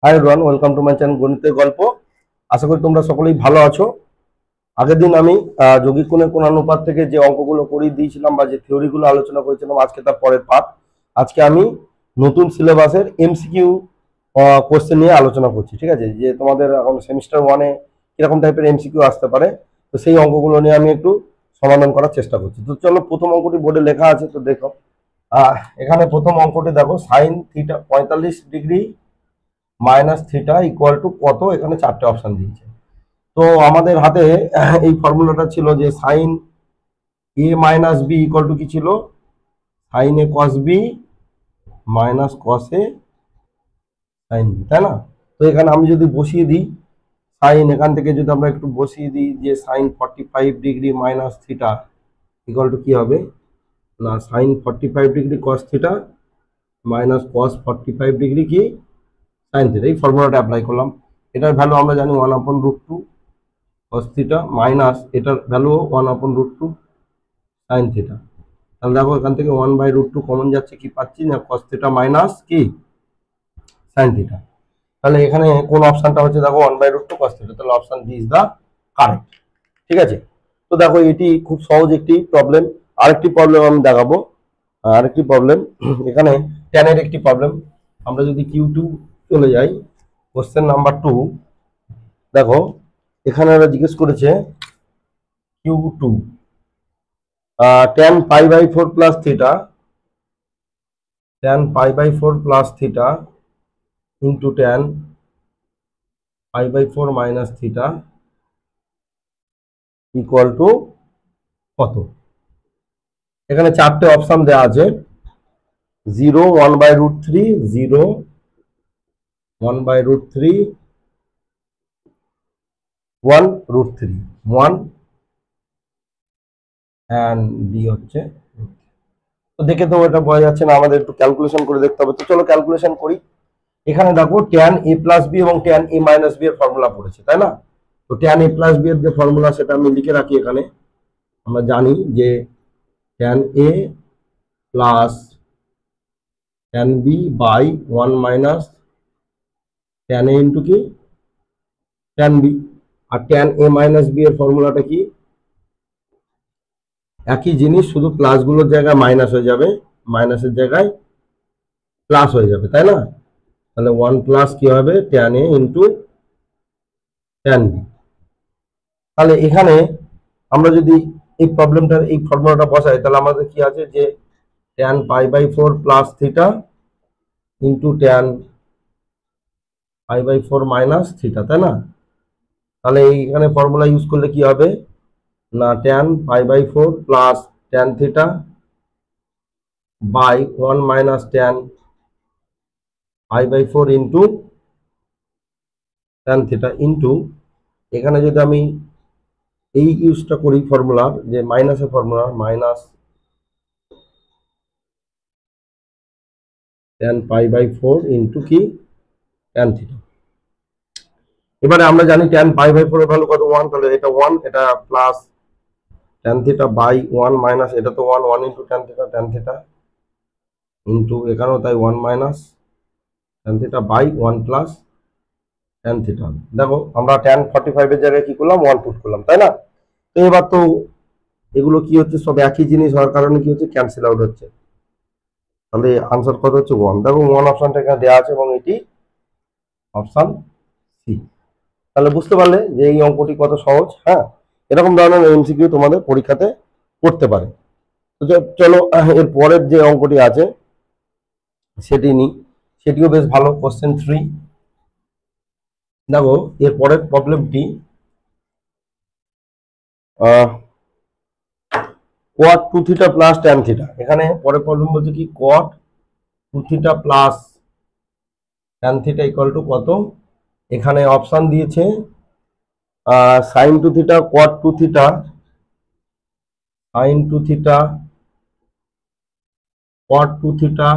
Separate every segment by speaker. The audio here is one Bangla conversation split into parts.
Speaker 1: Hi everyone, welcome to my channel গণিতের গল্প। আশা করি তোমরা সকলেই ভালো আছো। আগের দিন আমি যৌগিক কোণের কোণানুপাত থেকে যে অঙ্কগুলো করিয়ে দিয়েছিলাম বা যে থিওরিগুলো আলোচনা করেছিলাম, আজকে তার পরের পার্ট। আজকে আমি নতুন সিলেবাসের এমসিকিউ কোশ্চেন নিয়ে আলোচনা করছি। ঠিক আছে, যে তোমাদের এখন সেমিস্টার ওয়ানে কিরকম টাইপের এমসিকিউ আসতে পারে, তো সেই অঙ্কগুলো নিয়ে আমি একটু সমাধান করার চেষ্টা করছি। তো চলো, প্রথম অঙ্কটি বোর্ডে লেখা আছে, তো দেখো। এখানে প্রথম অঙ্কটি দেখো, sine theta 45 degree minus theta equal to কত। এখানে চারটে অপশন দিয়েছে। তো আমাদের হাতে এই ফর্মুলাটা ছিল যে sine A minus B equal to কি ছিল, sine A cos B minus cos A sine B, তাই না? তো এখানে আমি যদি বসিয়ে দিই সাইন, এখান থেকে যদি আমরা একটু বসিয়ে দিই যে sine 45 degree minus theta equal to কি হবে না, sine 45 degree cos theta minus cos 45 degree কি সাইন থিটা। এই ফর্মুলাটা অ্যাপ্লাই করলাম। এটার ভ্যালু আমরা জানি 1/√2 cos থিটা মাইনাস এটার ভ্যালু 1/√2 sin থিটা। তাহলে দেখো এখান থেকে 1/√2 কমন যাচ্ছে, কি পাচ্ছি না, cos থিটা মাইনাস কি sin থিটা। তাহলে এখানে কোন অপশনটা হচ্ছে, দেখো 1/√2 cos থিটা, তাহলে option D is the correct. ঠিক আছে, তো দেখো এটি খুব সহজ একটি প্রবলেম। আরেকটি প্রবলেম আমি দেখাবো। আরেকটি প্রবলেম এখানে tan এর একটি প্রবলেম। আমরা যদি Q2 চলে যাই, কোশ্চেন নাম্বার 2, দেখো এখানে ওরা জিজ্ঞেস করেছে Q2 tan π/4 plus theta, tan π/4 plus theta into tan π/4 minus theta equal to কত। এখানে চারটে অপশন দেওয়া আছে, 0, 1/√3, 0, 1/√3, 1√3, 1 অ্যান্ড ডি হচ্ছে। তো দেখে তো এটা বোঝা যাচ্ছে না, আমাদের একটু ক্যালকুলেশন করে দেখতে হবে। তো চলো ক্যালকুলেশন করি। এখানে দেখো tan a প্লাস বি এবং tan a মাইনাস বি এর ফর্মুলা পড়েছে, তাই না? তো tan a প্লাস বি এর যে ফর্মুলা সেটা আমি লিখে রাখি এখানে। আমরা জানি যে tan a plus tan b by 1 minus tan a into কি tan b। আর tan a মাইনাস বি এর ফর্মুলাটা কি, একই জিনিস, শুধু প্লাস গুলোর জায়গায় মাইনাস হয়ে যাবে, মাইনাসের জায়গায় প্লাস হয়ে যাবে, তাই না? তাহলে 1 প্লাস কি হবে, tan a into tan b। তাহলে এখানে আমরা যদি এই প্রবলেমটার এই ফর্মুলাটা বসাই, তাহলে আমাদের কি আছে যে tan π/4 plus theta into tan π/4 minus theta, তাই না? তাহলে এইখানে ফর্মুলা ইউজ করলে কি হবে না, tan π/4 plus tan theta by 1 minus tan π/4 into tan theta into, এখানে যদি আমি এই ইউজটা করি ফর্মুলার, যে মাইনাসের ফর্মুলা, মাইনাস tan π/4 ইন্টু কি tan থিটা। এবারে আমরা জানি tan π/4 এর ভ্যালু কত, 1, তাহলে এটা 1, এটা plus tan theta by 1 minus এটা তো 1, 1 ইন্টু tan থিটা ইন্টু এখানেও তাই 1 minus tan theta by 1 plus tan theta. দেখো আমরা tan 45 এর জায়গায় কি করলাম, 1 পুট করলাম, তাই না? তো এবার তো এগুলো কি হচ্ছে, সব একই জিনিস হওয়ার কারণে কি হচ্ছে, ক্যান্সেল আউট হচ্ছে। তাহলে আনসার কত হচ্ছে, 1। দেখো 1 অপশনটা এখানে দেওয়া আছে এবং এটি অপশন সি। তাহলে বুঝতে পারলে যে এই অঙ্কটি কত সহজ। হ্যাঁ, এরকম ধরনের এমসিকিউ তোমাদের পরীক্ষাতে করতে পারে। তো চলো এর পরের যে অঙ্কটি আছে সেটি নিই, সেটিও বেশ ভালো। কোশ্চেন 3, দেখো এর পরের প্রবলেমটি cot 2 theta plus tan theta. এখানে পরের প্রবলেম বলছে কি, cot 2 theta plus tan theta equal to কত। এখানে অপশন দিয়েছে sin 2 theta, cot 2 theta, sin 2 theta, cot 2 theta,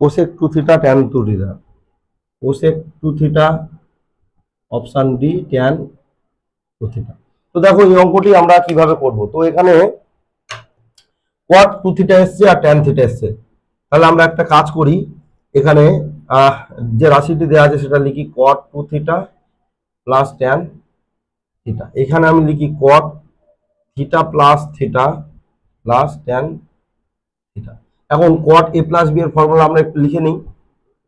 Speaker 1: cosec 2 theta, tan 2 theta, cosec 2 theta, option D tan 2 theta. তো দেখো এই অঙ্কটি আমরা কিভাবে করব। তো এখানে cot 2 থিটা এসছে আর tan থিটা এসছে। তাহলে আমরা একটা কাজ করি, এখানে যে রাশিটি দেওয়া আছে সেটা লিখি cot 2 theta plus tan theta. এখানে আমি লিখি cot theta plus theta plus tan theta. এখন cot a প্লাস b এর ফর্মুলা আমরা একটু লিখে নিই।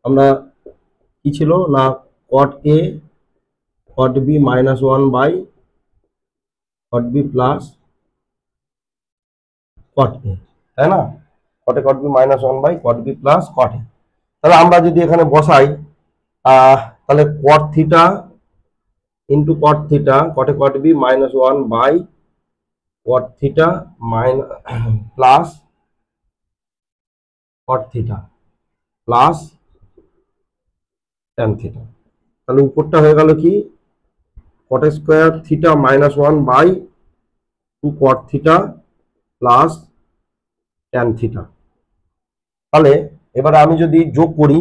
Speaker 1: আমরা কি ছিল না, cot a cot b minus 1 by cot b plus cot a, তাই না? cot a cot b minus 1 by cot b plus cot a। তাহলে আমরা যদি এখানে বসাই তাহলে cot theta into cot theta cot a cot b minus 1 by cot theta minus plus cot theta plus tan theta. তাহলে উপরটা হয়ে গেল কি cot square theta minus 1 by 2 cot theta plus tan theta. তাহলে এবারে আমি যদি যোগ করি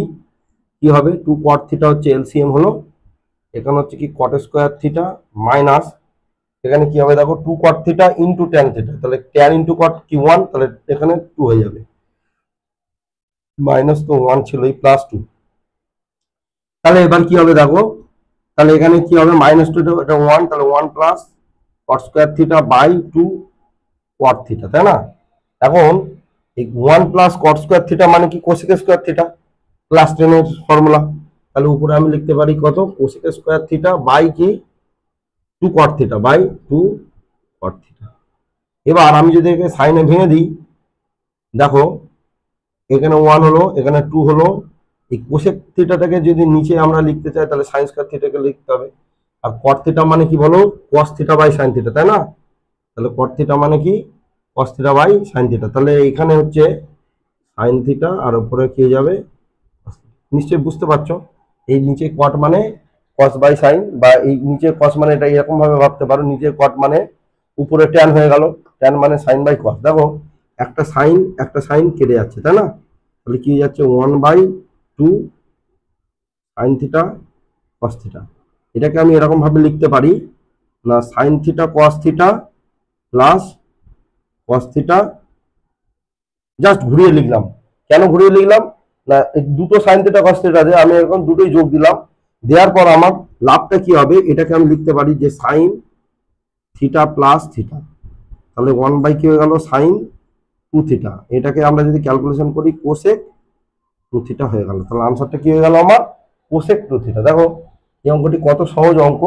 Speaker 1: কি হবে, 2 cot থিটা হচ্ছে এলসিএম হলো, এখানে হচ্ছে কি cot স্কোয়ার থিটা মাইনাস এখানে কি হবে দেখো 2 cot theta into tan theta, তাহলে tan ইন্টু cot কি 1, তাহলে এখানে 2 হয়ে যাবে, মাইনাস তো 1 ছিল এই প্লাস 2। তাহলে এবার কি হবে দেখো, তাহলে এখানে কি হবে মাইনাস 2 এটা 1, তাহলে 1 plus cot square theta by 2 cot theta, তাই না? এখন এই 1 প্লাস cot স্কোয়ার থিটা মানে কি কোসেক স্কোয়ার থিটা, ক্লাস 10 এর ফর্মুলা। তাহলে উপরে আমি লিখতে পারি কত, কোসেক স্কোয়ার থিটা বাই কি 2 cot theta by 2 cot theta. এবার আমি যদি একে সাইনে ভেঙে দিই, দেখো এখানে 1 হলো, এখানে 2 হলো, এই কোসেক থিটাটাকে যদি নিচে আমরা লিখতে চাই তাহলে সাইন স্কয়ার থিটাকে লিখতে হবে। আর কট থিটা মানে কি বলো, cos theta by sine theta, তাই না? তাহলে কট থিটা মানে কি cos theta by sine theta. তাহলে এখানে হচ্ছে সাইন থিটা আর উপরে কি যাবে, নিশ্চয়ই বুঝতে পারছো। এই নিচে কট মানে কস বাই সাইন, বা এই নিচে কস মানে এটা এরকম ভাবে ভাবতে পারো, নিচে কট মানে উপরে ট্যান হয়ে গেল, ট্যান মানে সাইন বাই কস। দেখো একটা সাইন কেটে যাচ্ছে, তাই না? তাহলে কি যাচ্ছে 1/2 সাইন থিটা কস থিটা। এটাকে আমি এরকম ভাবে লিখতে পারি না, sine theta cos theta plus cos theta, just ঘুরিয়ে লিখলাম। কেন ঘুরিয়ে লিখলাম না, দুটো সাইন থিটা কস থিটা আছে, আমি এখন দুটোই যোগ দিলাম, দেওয়ার পর আমার লাভটা কি হবে, এটাকে আমি লিখতে পারি যে সাইন থিটা প্লাস থিটা। তাহলে 1 কি হয়ে গেল সাইন 2 থিটা, এটাকে আমরা যদি ক্যালকুলেশন করি কোসেক 2 থিটা হয়ে গেল। তাহলে আনসারটা কি হয়ে গেল আমার, কোসেক 2 থিটা। দেখো এই অঙ্কটি কত সহজ অঙ্ক,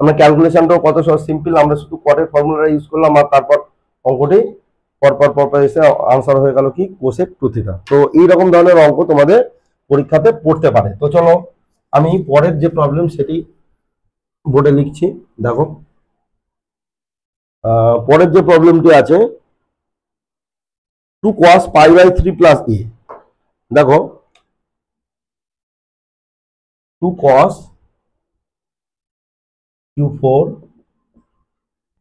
Speaker 1: আমরা ক্যালকুলেশনটাও কত সহজ সিম্পল, আমরা শুধু কটের ফর্মুলাটা ইউজ করলাম আর তারপর অঙ্কটি পরপর এসে আনসার হয়ে গেল কি কোসেক 2 থিটা। তো এইরকম ধরনের অঙ্ক তোমাদের পরীক্ষাতে পড়তে পারে। তো চলো আমি পরের যে প্রবলেম সেটি বোর্ডে লিখছি। দেখো পরের যে প্রবলেমটি আছে 2 cos π/3 প্লাস a। দেখো 2 cos q4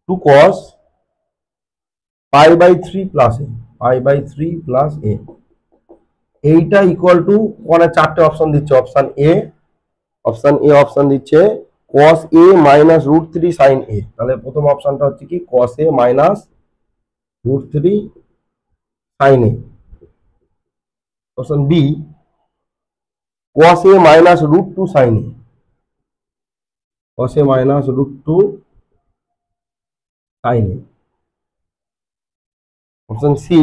Speaker 1: 2 cos π/3 plus a, π/3 plus a, এইটা ইকুয়াল টু মানে চারটে অপশন দিচ্ছে। অপশন দিচ্ছে cos a minus √3 sin a। তাহলে প্রথম অপশনটা হচ্ছে কি cos a minus √3 sin a। Option B cos a minus √2 sin a, cos a minus √2 sin a। Option C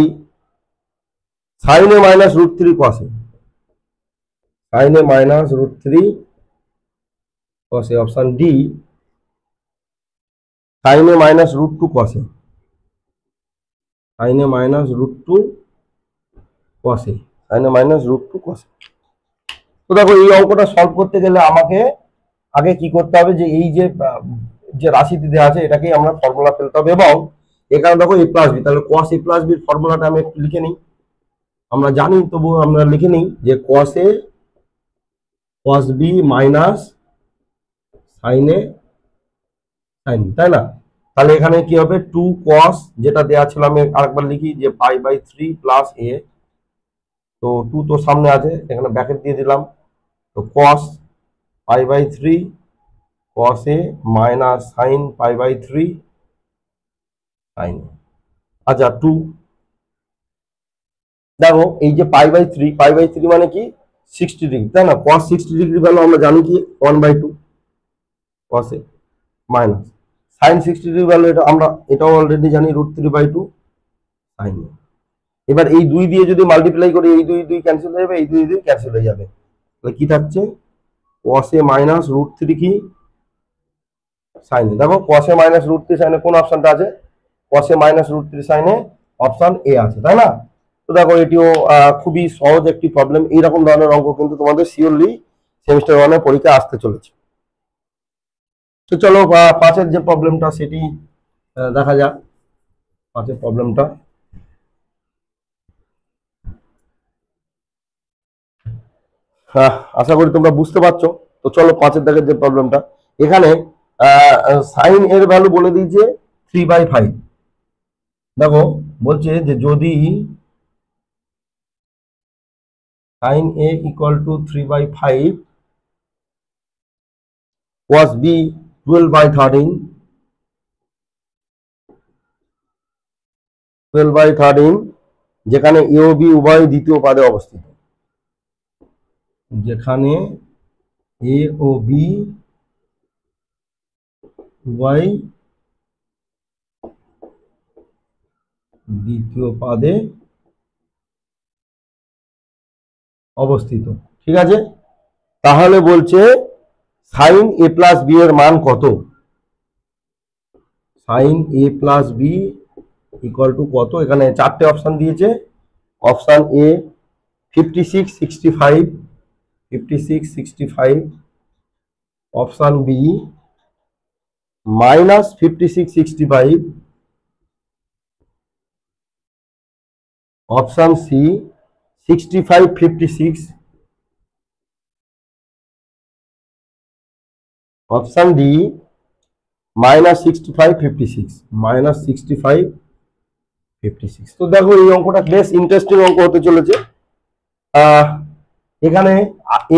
Speaker 1: sin a minus √3 cos a, sin a minus √3 cos a। Option D sin a minus √2 cos a, sin a minus √2 cos a, sin a minus √2 cos a। তো দেখো এই অঙ্কটা সলভ করতে গেলে আমাকে আগে কি করতে হবে, যে এই যে রাশিটি দেওয়া আছে এটাকেই আমরা ফর্মুলা ফেলতে হবে, এবং এখানে দেখো a প্লাস বি, তাহলে cos a প্লাস বির ফর্মুলাটা আমি একটু লিখে নিই। আমরা জানি তবু আমরা লিখে নিই যে cos a cos b minus sin a sin b, তাই না? তাহলে এখানে কি হবে 2 cos যেটা দেওয়া ছিল, আমি আরেকবার লিখি যে π/3 প্লাস a, তো 2 তো সামনে আছে এখানে ব্র্যাকেট দিয়ে দিলাম, তো cos π/3 cos a minus sin π/3 sin a। আচ্ছা 2 দেখো এই যে পাই বাই থ্রি মানে কি 60 ডিগ্রি, তাই না? কস 60 ডিগ্রি ভ্যালু আমরা জানি কি 1/2 কস এ, মাইনাস সাইন 60 ডিগ্রি ভ্যালু এটা আমরা এটাও অলরেডি জানি √3/2 সাইন এ। এবার এই দুই দিয়ে যদি মাল্টিপ্লাই করি, এই দুই দুই ক্যান্সেল হয়ে যাবে, এই দুই দুই ক্যান্সেল হয়ে যাবে, তাহলে কি থাকছে কস এ মাইনাস √3 কি সাইন এ। দেখো কস এ মাইনাস √3 সাইনে কোন অপশনটা আছে? কস এ মাইনাস √3 সাইনে অপশন এ আছে, তাই না? তো দেখো এটিও খুবই সহজ একটি প্রবলেম। এইরকম ধরনের অঙ্ক কিন্তু তোমাদের শিওরলি সেমিস্টার ওয়ানের পরীক্ষায় আসতে চলেছে। তো চলো পাঁচের যে প্রবলেমটা সেটি দেখা যাক। পাঁচের প্রবলেমটা আশা করি তোমরা বুঝতে পারছো। তো চলো পাঁচের দাগের যে প্রবলেমটা, এখানে সাইন এর ভ্যালু বলে দিয়েছে 3/5। দেখো বলছে যে যদি sin A equal to 3/5 cos B 12/13 যেখানে A ও B উভয় দ্বিতীয় পাদে অবস্থিত, যেখানে A ও B উভয় দ্বিতীয় পাদে অবস্থিত, ঠিক আছে? তাহলে বলছে সাইন A প্লাস বি এর মান কত? Sine A plus B equal to কত? এখানে চারটে অপশন দিয়েছে। Option A 56, 65, 56, 65, option B -56, 65, option C 65, 56, option D -65, 56, -65, 56। তো দেখো এই অঙ্কটা বেশ ইন্টারেস্টিং অঙ্ক হতে চলেছে। এখানে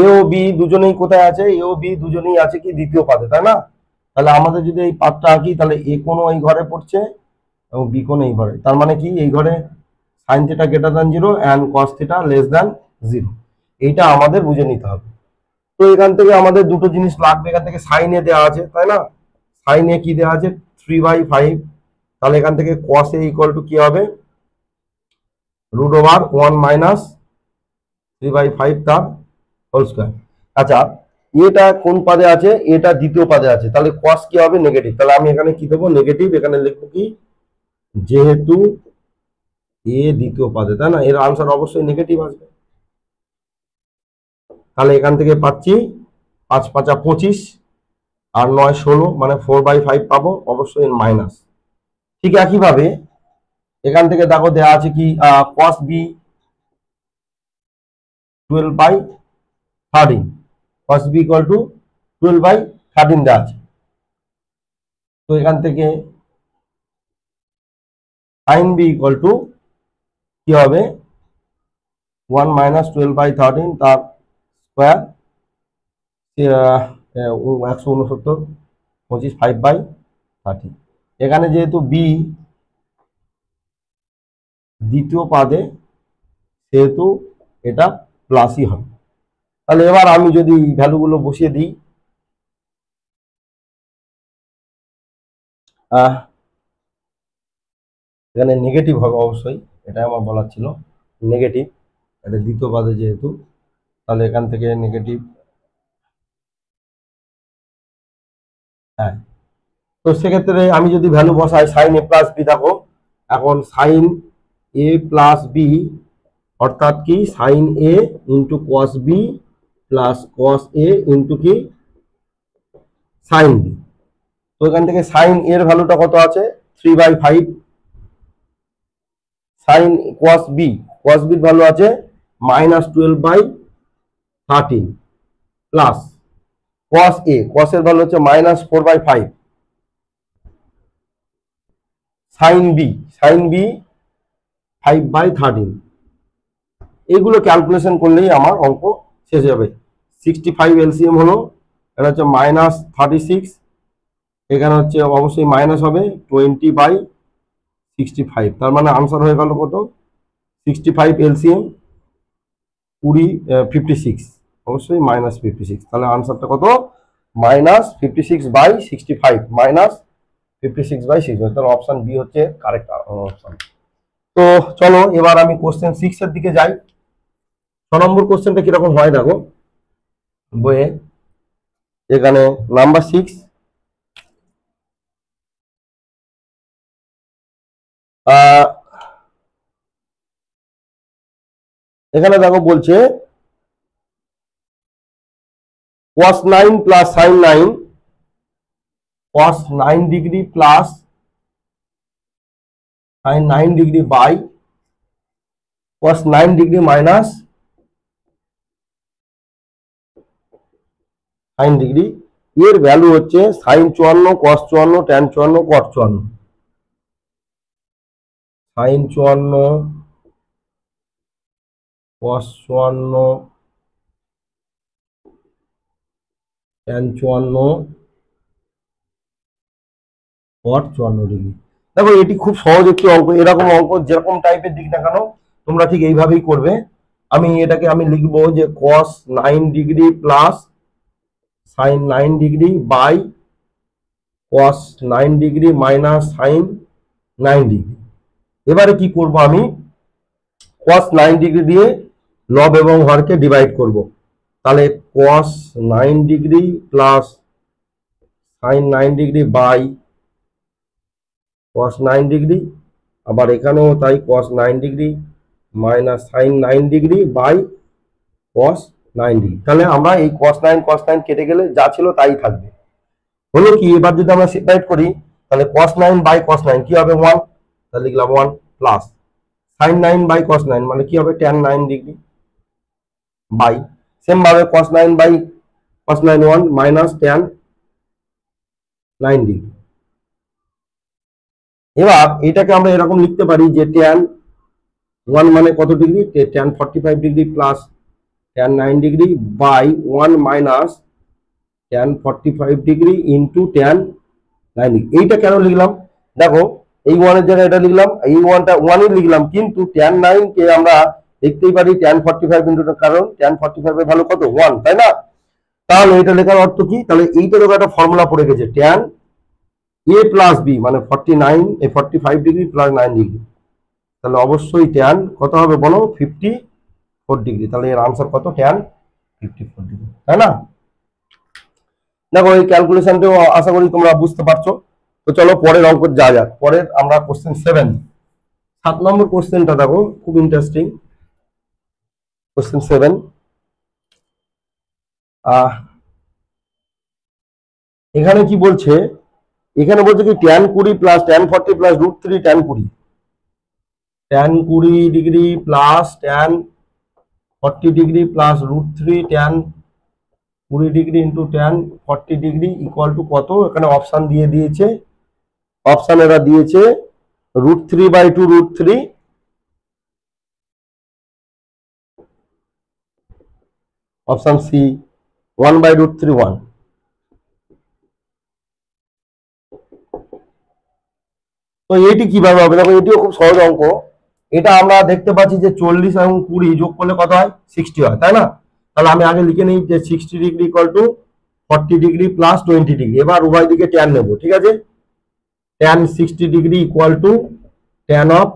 Speaker 1: এ ও বি দুজনেই কোথায় আছে? এ ও বি দুজনেই আছে কি দ্বিতীয় পাদে, তাই না? তাহলে আমাদের যদি এই পাদটা আঁকি, তাহলে এ কোণ এই ঘরে পড়ছে এবং বি কোণ এই ঘরে। তার মানে কি এই ঘরে sine theta greater than 0 and cos theta less than 0, এইটা আমাদের বুঝে নিতে হবে। তো এখান থেকে আমাদের দুটো জিনিস লাগবে। এখান থেকে সাইন এ দেওয়া আছে, তাই না? সাইন এ কি দেওয়া আছে? 3/5। তাহলে এখান থেকে কস এ ইকুয়াল টু কি হবে? √1 - 3/5 তার হোল স্কয়ার। আচ্ছা, এটা কোন পাদে আছে? এটা দ্বিতীয় পাদে আছে, তাহলে কস কি হবে? নেগেটিভ। তাহলে আমি এখানে কি দেবো? নেগেটিভ। এখানে লিখবো কি? যেহেতু এ দ্বিতীয় পাদে, তাই না, এর আনসার অবশ্যই নেগেটিভ আসবে। তাহলে এখান থেকে পাচ্ছি 5 × 5 = 25 আর 9 = 16, মানে 4/5 পাবো, অবশ্যই মাইনাস। ঠিক একইভাবে এখান থেকে দেখো দেওয়া আছে কি cos b 12/13, cos b = 12/13 দেওয়া আছে। তো এখান থেকে sin b = কি হবে? 1 - 12/13 তার স্কয়ার, 169, 25, 5/13। এখানে যেহেতু বি দ্বিতীয় পাদে, সেহেতু এটা প্লাসই হবে। তাহলে এবার আমি যদি ভ্যালুগুলো বসিয়ে দিই, এখানে নেগেটিভ হবে অবশ্যই, এটাই আমার বলার ছিল, নেগেটিভ। এটা দ্বিতীয় পাদে যেহেতু, তাহলে এখান থেকে নেগেটিভ। হ্যাঁ, তো সেক্ষেত্রে আমি যদি ভ্যালু বসাই সাইন এ প্লাস বি, দেখো এখন সাইন এ প্লাস বি অর্থাৎ কি sine A into cos B plus cos A into কি সাইন বি। তো এখান থেকে সাইন এর ভ্যালুটা কত আছে? 3/5। সাইন কস বির ভ্যালু আছে -12/13 প্লাস কস এর ভ্যালু হচ্ছে -4/5। Sine B 5/13। এইগুলো ক্যালকুলেশন করলেই আমার অঙ্ক শেষ হবে। 65 এলসিএম হলো, এটা হচ্ছে -36, এখানে হচ্ছে অবশ্যই মাইনাস হবে 20/65। তার মানে আনসার হয়ে গেল কত? 65 এলসিএম 20 56, অবশ্যই -56। তাহলে আনসারটা কত? -56/65 -56/6। তাহলে অপশন বি হচ্ছে কারেক্ট অপশন। তো চলো এবার আমি কোশ্চেন 6 এর দিকে যাই। 6 নম্বর কোশ্চেনটা কিরকম হয় দেখো বইয়ে, এখানে নাম্বার 6, এখানে দেখো বলছে cos 9 plus sin 9, cos 9 degree plus sin 9 degree by cos 9 degree minus sin degree, এর ভ্যালু হচ্ছে sin 54, cos 54, tan 54, cot 54। sin 54, cos 54, tan 54, cot 54 degree. দেখো এটি খুব সহজ একটি অঙ্ক। এরকম অঙ্ক যেরকম টাইপের দিক না কেন তোমরা ঠিক এইভাবেই করবে। আমি এটাকে আমি লিখবো যে cos 9 degree plus sin 9 degree by cos 9 degree minus sin 9 degree. এবারে কি করব, আমি cos 9 ডিগ্রি দিয়ে লব এবং হরকে ডিভাইড করব। তাহলে cos 9 degree plus sin 9 degree by cos 9 degree, আবার এখানেও তাই cos 9 degree minus sin 9 degree by cos 9 degree. তাহলে আমরা এই cos 9 কেটে গেলে যা ছিল তাই থাকবে। হলো কি, এবার যদি আমরা সেপারেট করি তাহলে cos 9 বাই cos 9 কি হবে 1, তাহলে লিখলাম 1 প্লাস sin 9 বাই cos 9 মানে কি হবে tan 9 ডিগ্রি বাই সেম ভাবে cos 9 by cos 9 1 minus tan 9 degree. এবার এটাকে আমরা এরকম লিখতে পারি যে tan 1 মানে কত degree, tan 45 degree plus tan 9 degree by 1 minus tan 45 degree into tan 9 degree. এইটা কেন লিখলাম দেখো, এই 1 এর জায়গায় এটা লিখলাম, এই 1টা 1ই লিখলাম, কিন্তু tan 9 কে আমরা দেখতেই পারি tan 45 ইন্টু, কারণ tan 45 এর ভ্যালু কত 1, তাই না? তাহলে এটা লেখার অর্থ কি, তাহলে এইটার একটা ফর্মুলা পড়ে গেছে tan a প্লাস b মানে 45 ডিগ্রি প্লাস 9 ডিগ্রি। তাহলে অবশ্যই tan কত হবে বলো 54 ডিগ্রি। তাহলে এর আনসার কত tan 54 ডিগ্রি, তাই না? দেখো এই ক্যালকুলেশনটাও আশা করি তোমরা বুঝতে পারছো। তো চলো পরের অঙ্ক যা যাক। পরের আমরা কোশ্চেন 7, 7 নম্বর কোশ্চেনটা দেখো খুব ইন্টারেস্টিং। কোশ্চেন 7, এখানে কি বলছে, এখানে বলছে কি tan 20 plus tan 40 plus √3 tan 20, tan 20 degree plus tan 40 degree plus √3 tan 20 degree into tan 40 degree equal to কত? এখানে অপশন দিয়ে দিয়েছে, অপশন এরা দিয়েছে √3/2 √3, অপশন সি 1/√3 1। তো এটি কিভাবে হবে দেখো, এটিও খুব সহজ অঙ্ক। এটা আমরা দেখতে পাচ্ছি যে 40 এবং 20 যোগ করলে কত হয় 60 হয়, তাই না? তাহলে আমি আগে লিখে নিই যে 60 degree equal to 40 degree plus 20 degree. এবার উভয় দিকে tan নেব, ঠিক আছে? tan 60 degree equal to tan of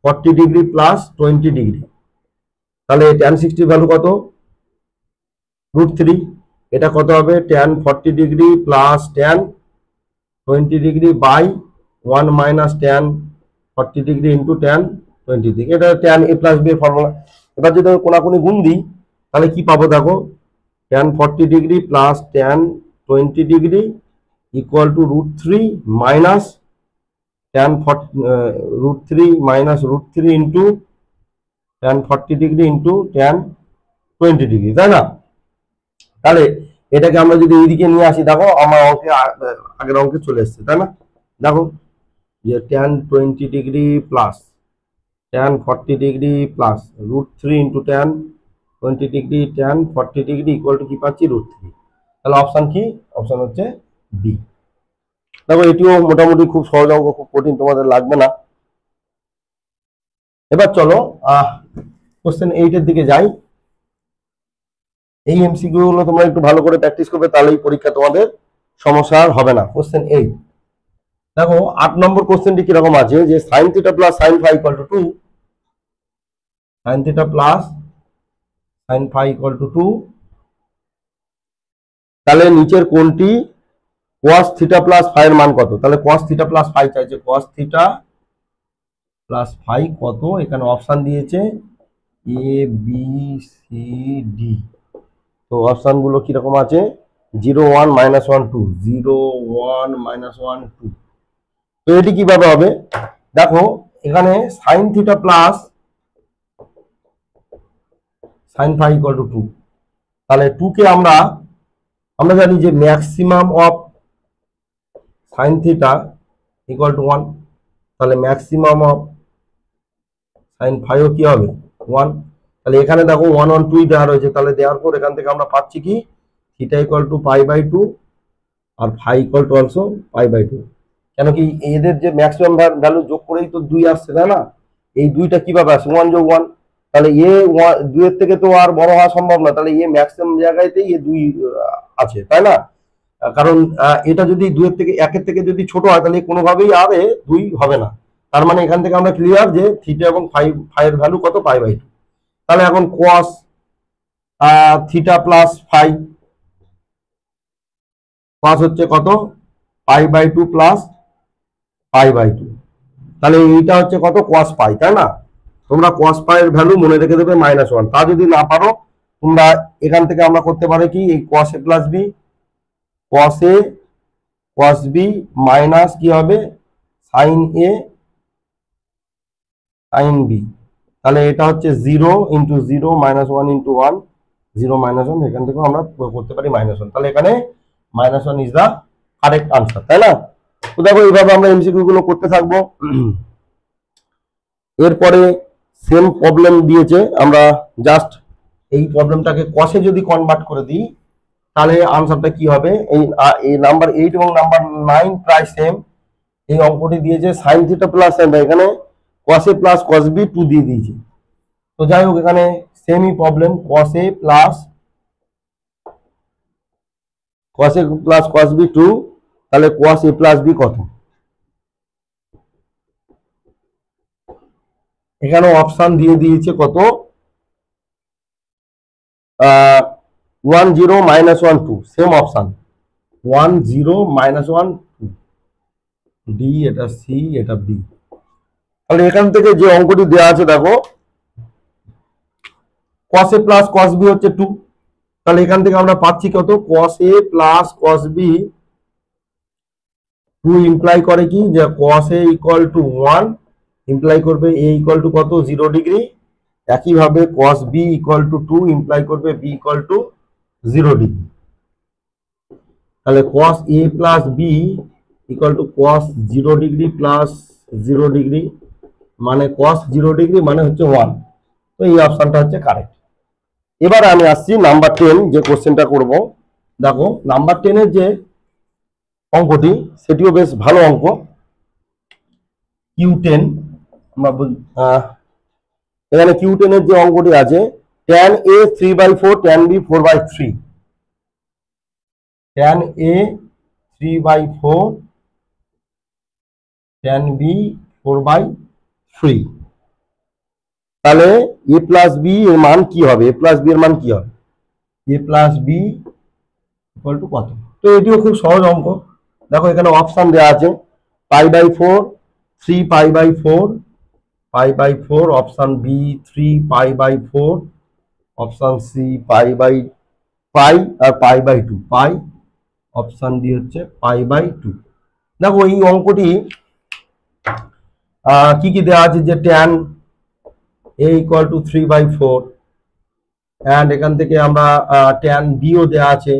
Speaker 1: 40 degree plus 20 degree. তাহলে tan 60 ভ্যালু কত √3, এটা কত হবে tan 40 degree plus tan 20 degree by 1 minus tan 40 degree into tan 20 degree. এটা tan a প্লাস b এর ফর্মুলা। এবার যদি কোনাকুনি গুণ দিই তাহলে কি পাবো দেখো, tan 40 degree plus tan 20 degree equal two √3 minus tan √3 minus √3 into tan 40 degree into tan 20 degree, তাই না? তাহলে এটাকে আমরা যদি এইদিকে নিয়ে আসি দেখো আমার অঙ্কে আগের অঙ্কে চলে এসছে, তাই না? দেখো যে tan 20 degree plus tan 40 degree plus √3 into tan 20 degree tan 40 degree equal to কি পাচ্ছি √3। তাহলে অপশন কি, অপশন হচ্ছে বি। দেখো এটিও মোটামুটি খুব সহজ অঙ্ক, খুব কঠিন তোমাদের লাগবে না। এবার চলো কোশ্চেন 8 এর দিকে যাই। এই এমসিকিউ গুলো তোমরা একটু ভালো করে প্র্যাকটিস করবে, তাহলেই পরীক্ষা তোমাদের সমস্যা আর হবে না। কোশ্চেন 8 দেখো, 8 নম্বর কোশ্চেনটি কিরকম আছে যে sin θ plus sin φ equal to 2, sin θ plus sin φ equal to 2, তাহলে নিচের কোনটি cos θ প্লাস φ এর মান কত? তাহলে cos θ প্লাস φ চাইছে, cos θ প্লাস φ কত? এখানে অপশন দিয়েছে এ বি সি ডি। তো অপশন গুলো কিরকম আছে? 0 1 -1 2, 0 1 -1 2। তো এটি কিভাবে হবে? দেখো এখানে sin θ plus sin φ equal to 2, তাহলে 2 কে আমরা জানি যে maximum of sin θ equal to 1, তাহলে ম্যাক্সিমাম অফ sin φ ও কি হবে 1। তাহলে এখানে দেখো 1 1 2 দেওয়া রয়েছে, তাহলে দেওয়ার পর এখান থেকে আমরা পাচ্ছি কি θ ইকুয়াল টু π/2 আর φ ইকুয়াল টু অলসো π/2। কেন কি এদের যে ম্যাক্সিমাম ভ্যালু যোগ করেই তো 2 আসছে, তাই না? এই 2টা কিভাবে আসে? 1 যোগ 1, তাহলে এ 2 এর থেকে তো আর বড় হওয়া সম্ভব না, তাহলে এ ম্যাক্সিমাম জায়গাতেই এ 2 আছে, তাই না? কারণ এটা যদি 2 এর থেকে 1 এর থেকে যদি ছোট হয় তাহলে কোনোভাবেই আর এ 2 হবে না। তার মানে এখান থেকে আমরা ক্লিয়ার যে θ এবং φ এর ভ্যালু কত? π/2। তাহলে এখন cos θ প্লাস φ, cos হচ্ছে কত? π/2 প্লাস π/2, তাহলে এইটা হচ্ছে কত? cos π, তাই না? তোমরা cos π এর ভ্যালু মনে রেখে দেবে -1। তা যদি না পারো তোমরা এখান থেকে আমরা করতে পারি কি, এই cos a plus b, cos a cos b minus কি হবে sin a sin b, তাহলে এটা হচ্ছে 0 ইন্টু 0 -1 ইন্টু 1, 0 -1, এখান থেকে আমরা করতে পারি -1। তাহলে এখানে -1 ইজ দা কারেক্ট আনসার, তাই না? তো দেখো এইভাবে আমরা এমসিকিউ গুলো করতে থাকবো। এরপরে সেম প্রবলেম দিয়েছে, আমরা জাস্ট এই প্রবলেমটাকে কসে যদি কনভার্ট করে দিই তাহলে আনসারটা কি হবে? এই নাম্বার 8 এবং নাম্বার 9 প্রায় সেম। এই অঙ্কটি দিয়েছে sin θ প্লাস sin φ, এখানে cos a plus cos b 2 দিয়ে দিয়েছে। তো যাই হোক এখানে সেমই problem, cos a plus cos b 2, তাহলে cos a প্লাস b কত? এখানে অপশন দিয়ে দিয়েছে কত? 1 0 -1 2, সেম অপশন 1 0 -1 2, ডি, এটা সি, এটা বি। তাহলে এখান থেকে যে অঙ্কটি দেওয়া আছে দেখো, cos a plus cos b হচ্ছে 2, তাহলে এখান থেকে আমরা পাচ্ছি কত? cos a plus cos b 2 imply করে কি যে cos a equal to 1, imply করবে a ইকুয়াল টু কত? 0 ডিগ্রি। একইভাবে cos b equal to 2 imply করবে b ইকুয়াল টু 0 ডিগ্রি। তাহলে cos a plus b equal two cos 0 degree plus 0 degree, মানে cos 0 ডিগ্রি মানে হচ্ছে 1। তো এই অপশনটা হচ্ছে কারেক্ট। এবার আমি আসছি নাম্বার 10 যে কোশ্চেনটা করব। দেখো নাম্বার 10 এর যে অঙ্কটি সেটিও বেশ ভালো অঙ্ক, Q10। আমরা এখানে Q10 এর যে অঙ্কটি আছে, tan a 3/4 tan b 4/3, tan a 3/4 tan b 4/3, তাহলে a প্লাস বি এর মান কি হবে? a প্লাস বি এর মান কি হবে? a plus B equal to কত? তো এটিও খুব সহজ অঙ্ক। দেখো এখানে অপশন দেওয়া আছে π/4, 3 π/4, π/4, অপশন বি 3 π/4, অপশন সি পাই আর π/2, পাই, অপশন ডি হচ্ছে π/2। দেখো এই অঙ্কটি কি কি দেওয়া আছে যে tan a equal to 3/4, and এখান থেকে আমরা tan b ও দেওয়া আছে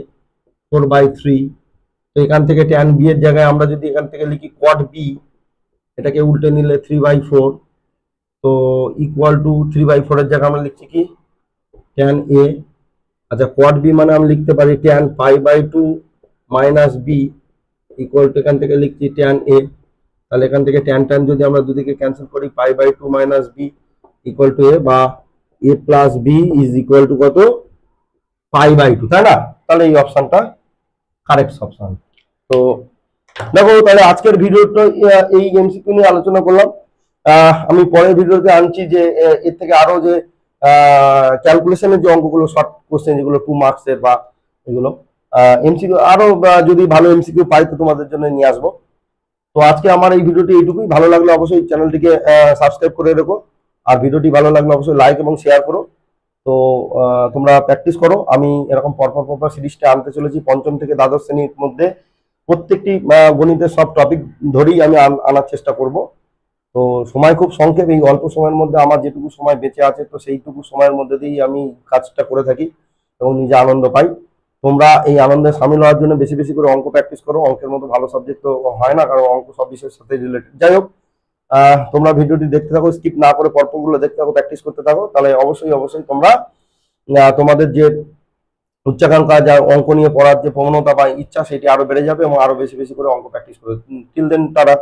Speaker 1: 4/3। তো এখান থেকে tan b এর জায়গায় আমরা যদি এখান থেকে লিখি cot b, এটাকে উল্টে নিলে 3/4, তো ইকুয়াল টু 3/4 এর জায়গায় আমরা লিখছি কি tan a। আচ্ছা cot b মানে আমি লিখতে পারি tan π/2 minus b equal to এখান থেকে লিখছি tan a। তাহলে এখান থেকে tan যদি আমরা দুদিকে ক্যান্সেল করি π/2 minus b, equal to A, বা A plus B is equal to কত, π/2, তাই না? তাহলে এই অপশনটা কারেক্ট অপশন। তো দেখো, তাহলে আজকের ভিডিওটা এই এমসিকিউ নিয়ে আলোচনা করলাম। আমি পরের ভিডিওতে আনছি যে এর থেকে আরো যে ক্যালকুলেশনের যে অঙ্কগুলো, শর্ট কোশ্চেন যেগুলো 2 মার্কসের বা এগুলো এমসিকিউ, আরো যদি ভালো এমসিকিউ পাই তো তোমাদের জন্য নিয়ে আসবো। তো আজকে আমার এই ভিডিওটি এইটুকুই। ভালো লাগলে অবশ্যই চ্যানেলটিকে সাবস্ক্রাইব করে রেখো, আর ভিডিওটি ভালো লাগলে অবশ্যই লাইক এবং শেয়ার করো। তো তোমরা প্র্যাকটিস করো। আমি এরকম পরপর সিরিজটা আনতে চলেছি পঞ্চম থেকে দ্বাদশ শ্রেণীর মধ্যে। প্রত্যেকটি গণিতের সব টপিক ধরেই আমি আনার চেষ্টা করব। তো সময় খুব সংক্ষেপ, এই অল্প সময়ের মধ্যে আমার যেটুকু সময় বেঁচে আছে তো সেইটুকু সময়ের মধ্যে দিয়েই আমি কাজটা করে থাকি এবং নিজে আনন্দ পাই। তোমরা এই আনন্দে সামিল হওয়ার জন্য বেশি বেশি করে অঙ্ক প্র্যাকটিস করো। অঙ্কের মতো ভালো সাবজেক্ট তো হয় না, কারণ অঙ্ক সব বিষয়ের সাথে রিলেটেড। যাই হোক, তোমরা ভিডিওটি দেখতে থাকো, স্কিপ না করে পরপরগুলো দেখতে থাকো, প্র্যাকটিস করতে থাকো। তাহলে অবশ্যই তোমরা তোমাদের যে উচ্চাকাঙ্ক্ষা, যা অঙ্ক নিয়ে পড়ার যে প্রবণতা বা ইচ্ছা, সেটি আরো বেড়ে যাবে এবং আরো বেশি বেশি করে অঙ্ক প্র্যাকটিস করবে। Till then, tata.